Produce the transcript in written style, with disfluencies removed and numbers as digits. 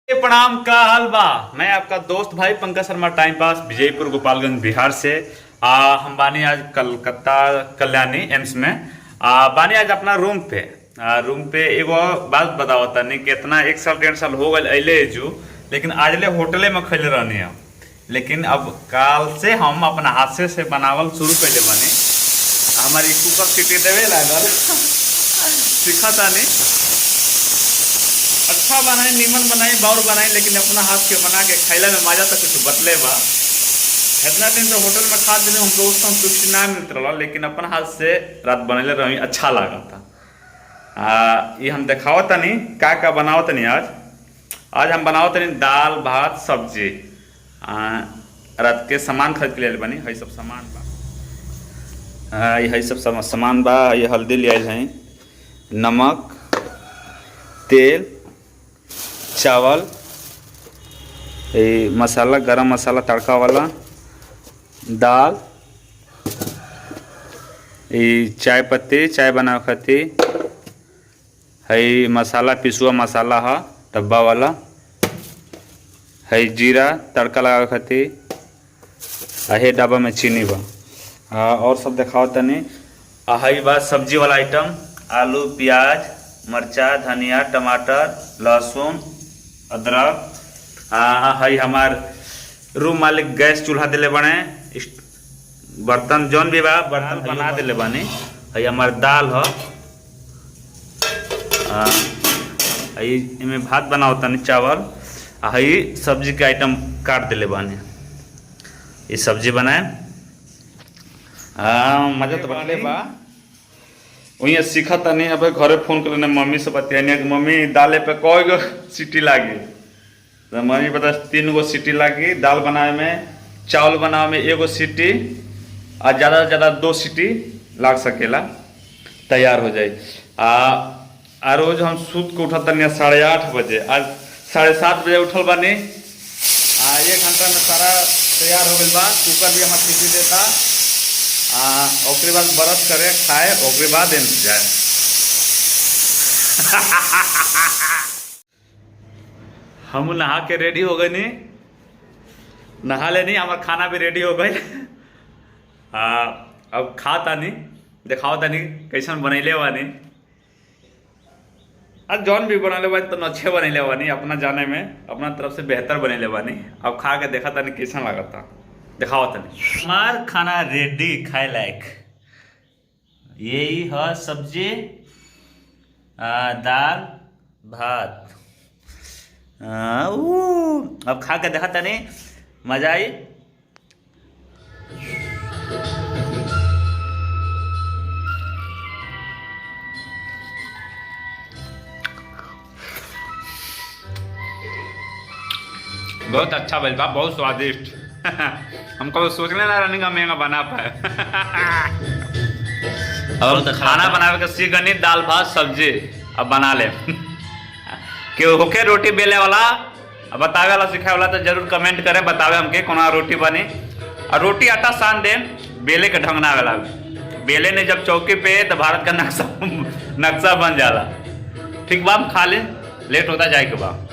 प्रणाम का हलवा। मैं आपका दोस्त भाई पंकज शर्मा, टाइम पास, विजयपुर गोपालगंज बिहार से। हम बानी आज कलकत्ता कल्याणी एम्स में। बानी आज अपना रूम पे एगो बात बताओ तनी कि इतना 1 साल 1.5 साल हो गए अले जो, लेकिन आज ले होटले में खैले रहनी है। लेकिन अब काल से हम अपना हाथ से बनावल शुरू कैले बनी। हमारी कुकर सीटी देवे लागल सीखा तानी। अच्छा बनाई, नीमन बनाई, बाउर बनाई, लेकिन अपना हाथ के बना के खैला में मजा तो कुछ बतले बा। इतना दिन से होटल में खा दिन हमको उस संतुष्टि ना मिलत रहा, लेकिन अपना हाथ से रात बनले रही अच्छा लगा था। ये हम दिखाओ तनी का बनाओ तनी। आज हम बनाओ तनी दाल भात सब्जी। रात के सामान खरीद के ले बनी। है सब सामान बा, ये सब सामान बा। ये हल्दी ले आए हैं, नमक, तेल, चावल, ये मसाला, गरम मसाला तड़का वाला, दाल, ये चाय पत्ती, चाय बना खाती है, मसाला पिसुआ मसाला है डब्बा वाला है, जीरा तड़का लगा खाती है, डब्बा में चीनी बा। और सब दिखाओ तनी। है बा सब्जी वाला आइटम, आलू, प्याज, मरचा, धनिया, टमाटर, लहसुन, अदरक। है हमार रूम मालिक गैस चूल्हा दिले बने, बर्तन जौन भी बा बर्तन बना दिले बनी। है हमार दाल है, इमें भात बनाओ तनी, चावल। है सब्जी के आइटम काट दिले बनी। ये सब्जी बनाए मजा तो बतले बा। वही सीखा तनी। अब घरे फोन कर लेने मम्मी से बतियानी कि मम्मी दाले पे कई गो सीटी लागी। तो मम्मी बता 3 गो सीटी लागी दाल बनाए में। चावल बनावे में 1 गो सीटी, और ज़्यादा से ज़्यादा 2 सीटी लाग सकेला, तैयार हो जाए। रोज हम सूत के उठा तनी 8:30 बजे। आज 7:30 बजे उठल बानी। 1 घंटा में सारा तैयार हो गई बा। कुकर भी हमारे सीटी देता। ओकरे बाद ब्रश करे, खाए, ओकरे बाद जाए। हम नहा के रेडी हो गए नहीं, नहा ले नहीं, हमारा खाना भी रेडी हो गए। अब खा तानी, दिखाओ तानी कैसन बनैले बानी। आज जौन भी बनैले बानी तो अच्छे बनैले बानी, अपना जाने में अपना तरफ से बेहतर बनैले बानी। अब खा के देखा तानी कैसन लगा था, दिखाओ तनी। हमार खाना रेडी, खाए लायक। यही है सब्जी, दाल भात। अब खा के देखा तनी, मजा आई। बहुत अच्छा बन बा, बहुत स्वादिष्ट। हम कभी सोचने ना रहने का महंगा बना पाए। अब तो खाना बनावे के सीख गनी, दाल भात सब्जी अब बना ले। कि होके रोटी बेले वाला बतावे वाला सिखाए वाला तो जरूर कमेंट करें, बतावे हमके कोना रोटी बनी। और रोटी आटा सान दे, बेले के ढंग ना वाला। बेले ने जब चौकी पे तो भारत का नक्शा बन जाला। ठीक बा, हम खा ले, लेट होता जाए के बाद।